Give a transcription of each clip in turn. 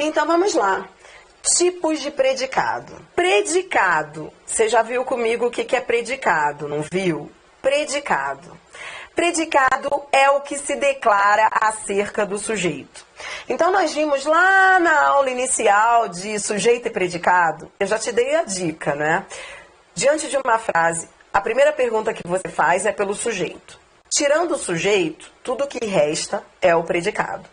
Então vamos lá. Tipos de predicado. Predicado. Você já viu comigo o que é predicado, não viu? Predicado. Predicado é o que se declara acerca do sujeito. Então nós vimos lá na aula inicial de sujeito e predicado, eu já te dei a dica, né? Diante de uma frase, a primeira pergunta que você faz é pelo sujeito. Tirando o sujeito, tudo que resta é o predicado.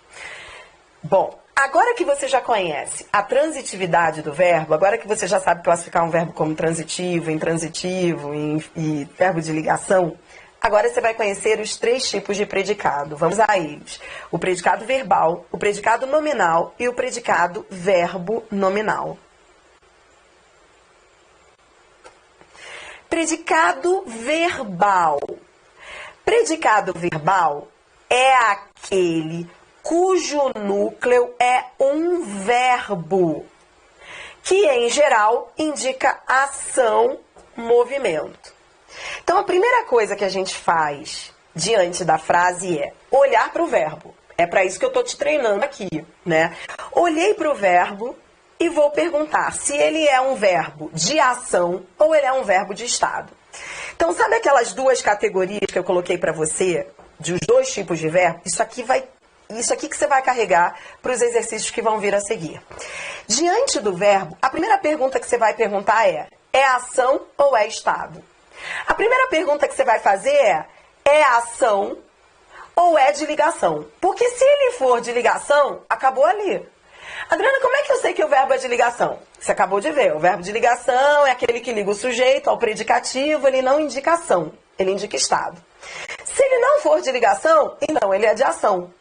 Bom, agora que você já conhece a transitividade do verbo, agora que você já sabe classificar um verbo como transitivo, intransitivo e verbo de ligação, agora você vai conhecer os 3 tipos de predicado. Vamos a eles. O predicado verbal, o predicado nominal e o predicado verbo nominal. Predicado verbal. Predicado verbal é aquele cujo núcleo é um verbo, que em geral indica ação, movimento. Então a primeira coisa que a gente faz diante da frase é olhar para o verbo. É para isso que eu estou te treinando aqui, né? Olhei para o verbo e vou perguntar se ele é um verbo de ação ou ele é um verbo de estado. Então, sabe aquelas 2 categorias que eu coloquei para você, dos 2 tipos de verbo? Isso aqui que você vai carregar para os exercícios que vão vir a seguir. Diante do verbo, a primeira pergunta que você vai perguntar é ação ou é estado? A primeira pergunta que você vai fazer é ação ou é de ligação? Porque se ele for de ligação, acabou ali. Adriana, como é que eu sei que o verbo é de ligação? Você acabou de ver, o verbo de ligação é aquele que liga o sujeito ao predicativo, ele não indica ação, ele indica estado. Se ele não for de ligação, então ele é de ação.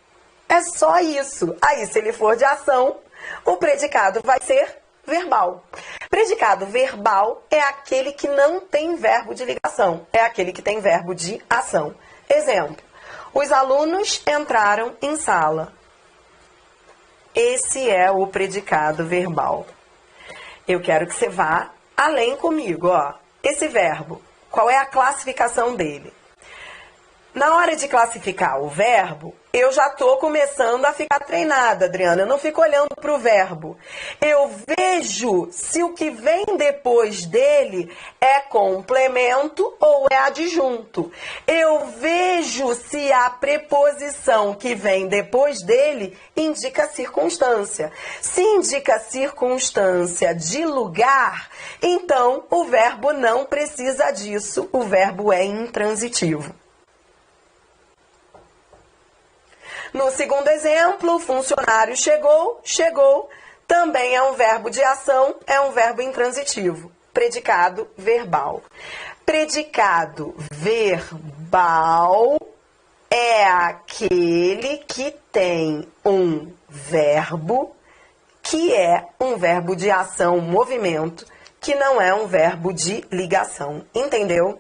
É só isso. Aí, se ele for de ação, o predicado vai ser verbal. Predicado verbal é aquele que não tem verbo de ligação, é aquele que tem verbo de ação. Exemplo, os alunos entraram em sala. Esse é o predicado verbal. Eu quero que você vá além comigo, ó. Esse verbo, qual é a classificação dele? Na hora de classificar o verbo, eu já estou começando a ficar treinada, Adriana. Eu não fico olhando para o verbo. Eu vejo se o que vem depois dele é complemento ou é adjunto. Eu vejo se a preposição que vem depois dele indica circunstância. Se indica circunstância de lugar, então o verbo não precisa disso. O verbo é intransitivo. No segundo exemplo, o funcionário chegou, também é um verbo de ação, é um verbo intransitivo. Predicado verbal. Predicado verbal é aquele que tem um verbo que é um verbo de ação, movimento, que não é um verbo de ligação. Entendeu?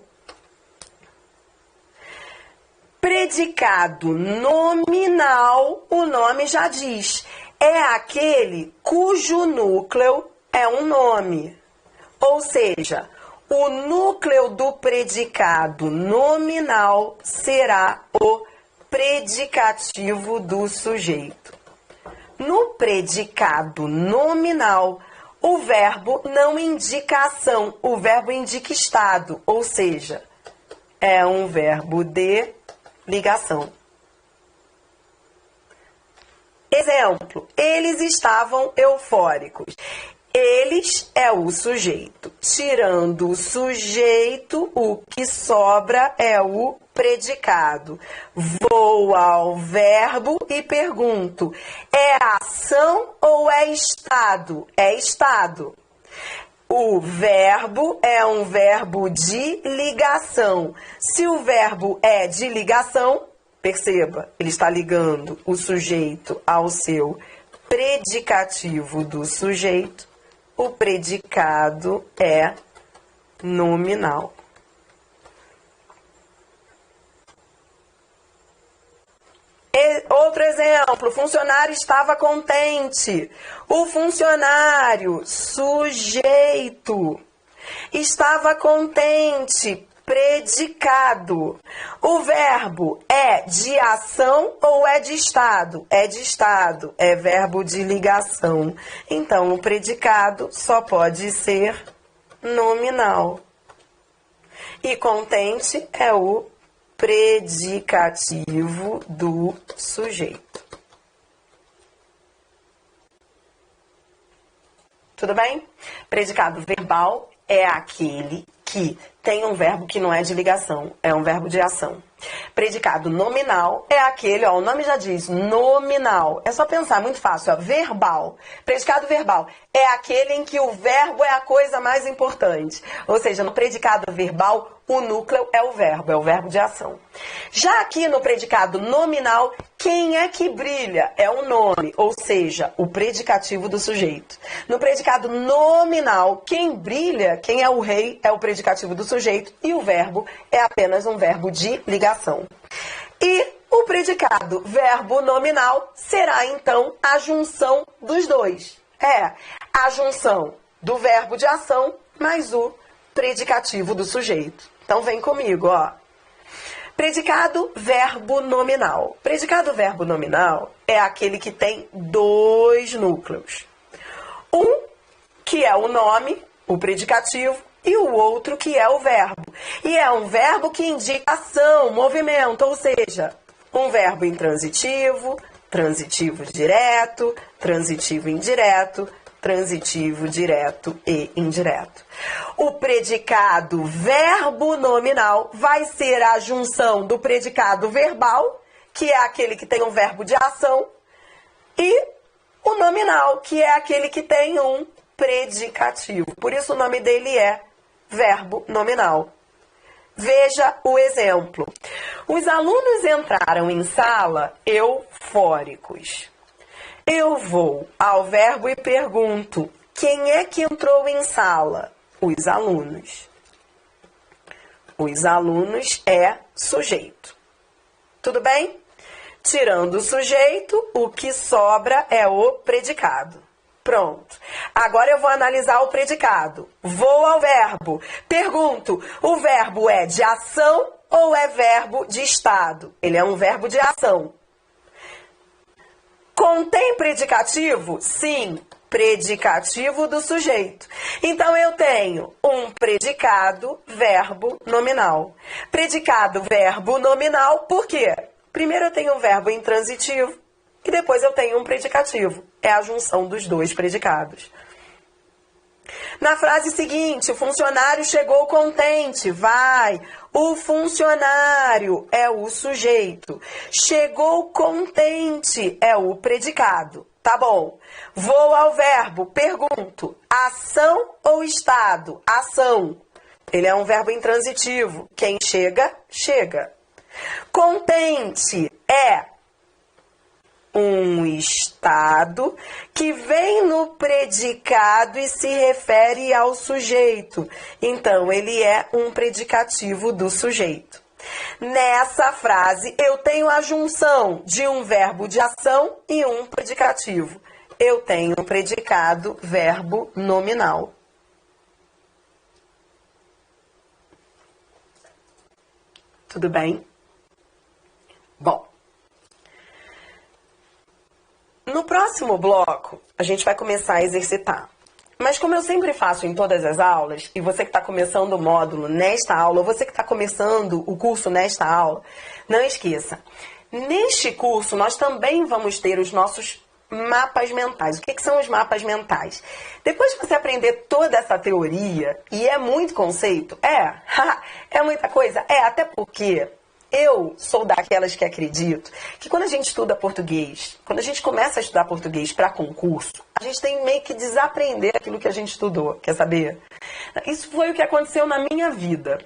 Predicado nominal, o nome já diz, é aquele cujo núcleo é um nome. Ou seja, o núcleo do predicado nominal será o predicativo do sujeito. No predicado nominal, o verbo não indica ação, o verbo indica estado, ou seja, é um verbo de ligação. Exemplo, eles estavam eufóricos. Eles é o sujeito. Tirando o sujeito, o que sobra é o predicado. Vou ao verbo e pergunto, é ação ou é estado? É estado. O verbo é um verbo de ligação. Se o verbo é de ligação, perceba, ele está ligando o sujeito ao seu predicativo do sujeito. O predicado é nominal. Outro exemplo, o funcionário estava contente. O funcionário, sujeito, estava contente predicado. O verbo é de ação ou é de estado? É de estado, é verbo de ligação. Então, o predicado só pode ser nominal. E contente é o predicativo do sujeito. Tudo bem? Predicado verbal é aquele que tem um verbo que não é de ligação, é um verbo de ação. Predicado nominal é aquele, ó, o nome já diz, nominal. É só pensar, muito fácil, ó, verbal. Predicado verbal é aquele em que o verbo é a coisa mais importante. Ou seja, no predicado verbal, o núcleo é o verbo de ação. Já aqui no predicado nominal, quem é que brilha? É o nome, ou seja, o predicativo do sujeito. No predicado nominal, quem brilha, quem é o rei, é o predicativo do sujeito e o verbo é apenas um verbo de ligação. E o predicado verbo nominal será, então, a junção dos dois. É a junção do verbo de ação mais o predicativo do sujeito. Então, vem comigo, ó. Predicado verbo nominal. Predicado verbo nominal é aquele que tem dois núcleos. Um que é o nome, o predicativo, e o outro que é o verbo. E é um verbo que indica ação, movimento, ou seja, um verbo intransitivo, transitivo direto, transitivo indireto, transitivo direto e indireto. O predicado verbo nominal vai ser a junção do predicado verbal, que é aquele que tem um verbo de ação, e o nominal, que é aquele que tem um predicativo. Por isso o nome dele é verbo nominal. Veja o exemplo. Os alunos entraram em sala eufóricos. Eu vou ao verbo e pergunto: quem é que entrou em sala? Os alunos. Os alunos é sujeito. Tudo bem? Tirando o sujeito, o que sobra é o predicado. Pronto. Agora eu vou analisar o predicado. Vou ao verbo. Pergunto: o verbo é de ação ou é verbo de estado? Ele é um verbo de ação. Contém predicativo? Sim, predicativo do sujeito. Então, eu tenho um predicado verbo nominal. Predicado verbo nominal, por quê? Primeiro eu tenho um verbo intransitivo e depois eu tenho um predicativo. É a junção dos dois predicados. Na frase seguinte, o funcionário chegou contente, vai. O funcionário é o sujeito. Chegou contente é o predicado. Tá bom. Vou ao verbo, pergunto, ação ou estado? Ação. Ele é um verbo intransitivo. Quem chega, chega. Contente é um estado que vem no predicado e se refere ao sujeito. Então, ele é um predicativo do sujeito. Nessa frase, eu tenho a junção de um verbo de ação e um predicativo. Eu tenho um predicado verbo nominal. Tudo bem? Bom. No próximo bloco, a gente vai começar a exercitar. Mas como eu sempre faço em todas as aulas, e você que está começando o módulo nesta aula, ou você que está começando o curso nesta aula, não esqueça. Neste curso, nós também vamos ter os nossos mapas mentais. O que são os mapas mentais? Depois que você aprender toda essa teoria, e é muito conceito, é muita coisa, até porque eu sou daquelas que acredito que quando a gente estuda português, quando a gente começa a estudar português para concurso, a gente tem meio que desaprender aquilo que a gente estudou, quer saber? Isso foi o que aconteceu na minha vida.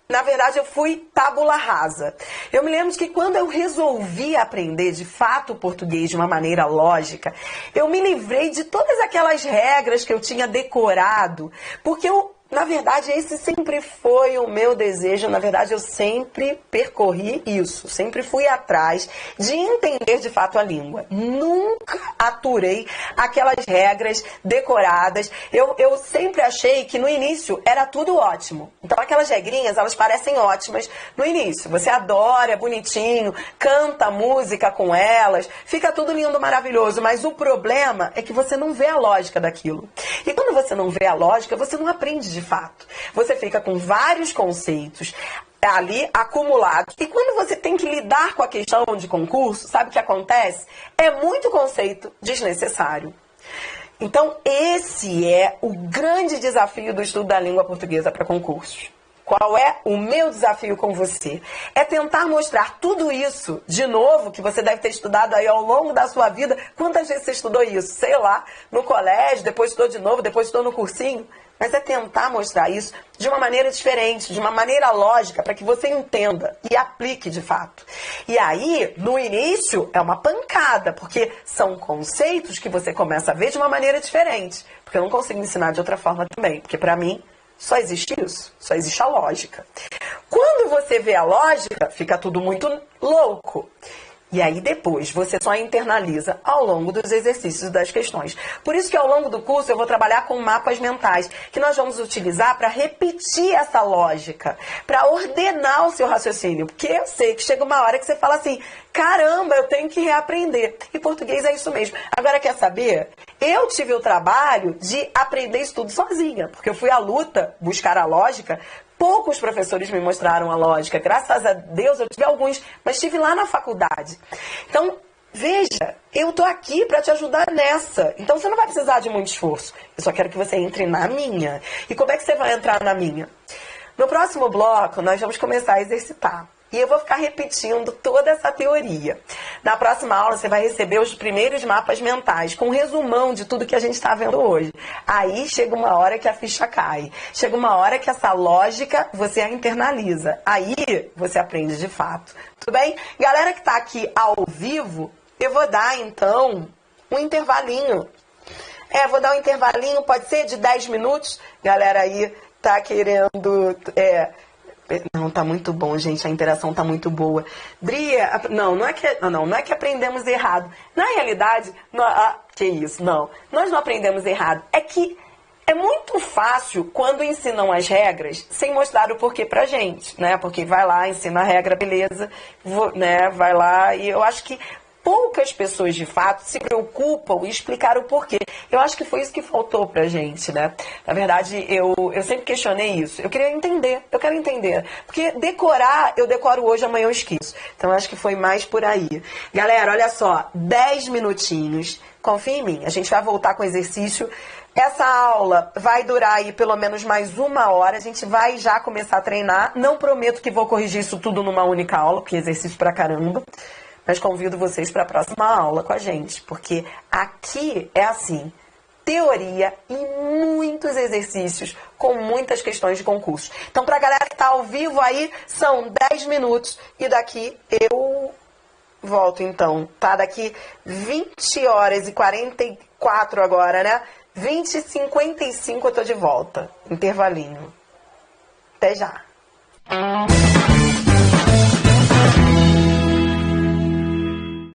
Na verdade, eu fui tábula rasa. Eu me lembro que quando eu resolvi aprender de fato o português de uma maneira lógica, eu me livrei de todas aquelas regras que eu tinha decorado, porque Na verdade, esse sempre foi o meu desejo. Na verdade, eu sempre percorri isso. Sempre fui atrás de entender de fato a língua. Nunca aturei aquelas regras decoradas. Eu sempre achei que no início era tudo ótimo. Então, aquelas regrinhas, elas parecem ótimas no início. Você adora, é bonitinho, canta música com elas, fica tudo lindo, maravilhoso. Mas o problema é que você não vê a lógica daquilo. E quando você não vê a lógica, você não aprende de fato. Você fica com vários conceitos ali acumulados. E quando você tem que lidar com a questão de concurso, sabe o que acontece? É muito conceito desnecessário. Então, esse é o grande desafio do estudo da língua portuguesa para concursos. Qual é o meu desafio com você? É tentar mostrar tudo isso, de novo, que você deve ter estudado aí ao longo da sua vida. Quantas vezes você estudou isso? Sei lá, no colégio, depois estudou de novo, depois estudou no cursinho. Mas é tentar mostrar isso de uma maneira diferente, de uma maneira lógica, para que você entenda e aplique de fato. E aí, no início, é uma pancada, porque são conceitos que você começa a ver de uma maneira diferente. Porque eu não consigo ensinar de outra forma também, porque para mim só existe isso, só existe a lógica. Quando você vê a lógica, fica tudo muito louco. E aí depois você só internaliza ao longo dos exercícios das questões. Por isso que ao longo do curso eu vou trabalhar com mapas mentais, que nós vamos utilizar para repetir essa lógica, para ordenar o seu raciocínio. Porque eu sei que chega uma hora que você fala assim, caramba, eu tenho que reaprender. E português é isso mesmo. Agora quer saber? Eu tive o trabalho de aprender isso tudo sozinha, porque eu fui à luta buscar a lógica. Poucos professores me mostraram a lógica. Graças a Deus eu tive alguns, mas estive lá na faculdade. Então, veja, eu tô aqui para te ajudar nessa. Então, você não vai precisar de muito esforço. Eu só quero que você entre na minha. E como é que você vai entrar na minha? No próximo bloco, nós vamos começar a exercitar. E eu vou ficar repetindo toda essa teoria. Na próxima aula, você vai receber os primeiros mapas mentais, com um resumão de tudo que a gente está vendo hoje. Aí chega uma hora que a ficha cai. Chega uma hora que essa lógica você a internaliza. Aí você aprende de fato. Tudo bem? Galera que está aqui ao vivo, eu vou dar, então, um intervalinho. Vou dar um intervalinho, pode ser de 10 minutos. Galera aí tá querendo... Não, tá muito bom, gente. A interação tá muito boa. Bria, não é que aprendemos errado. Na realidade, que isso, não. Nós não aprendemos errado. É que é muito fácil quando ensinam as regras sem mostrar o porquê pra gente, né? Porque vai lá, ensina a regra, beleza, né? Vai lá e eu acho que poucas pessoas, de fato, se preocupam em explicar o porquê. Eu acho que foi isso que faltou pra gente, né? Na verdade, eu sempre questionei isso. Eu quero entender. Porque decorar, eu decoro hoje, amanhã eu esqueço. Então, eu acho que foi mais por aí. Galera, olha só, 10 minutinhos. Confia em mim, a gente vai voltar com o exercício. Essa aula vai durar aí pelo menos mais 1 hora. A gente vai já começar a treinar. Não prometo que vou corrigir isso tudo numa única aula, porque é exercício pra caramba. Mas convido vocês para a próxima aula com a gente, porque aqui é assim, teoria e muitos exercícios com muitas questões de concurso. Então, para a galera que está ao vivo aí, são 10 minutos e daqui eu volto então, tá? Daqui 20 horas e 44 agora, né? 20h55 eu tô de volta, intervalinho. Até já.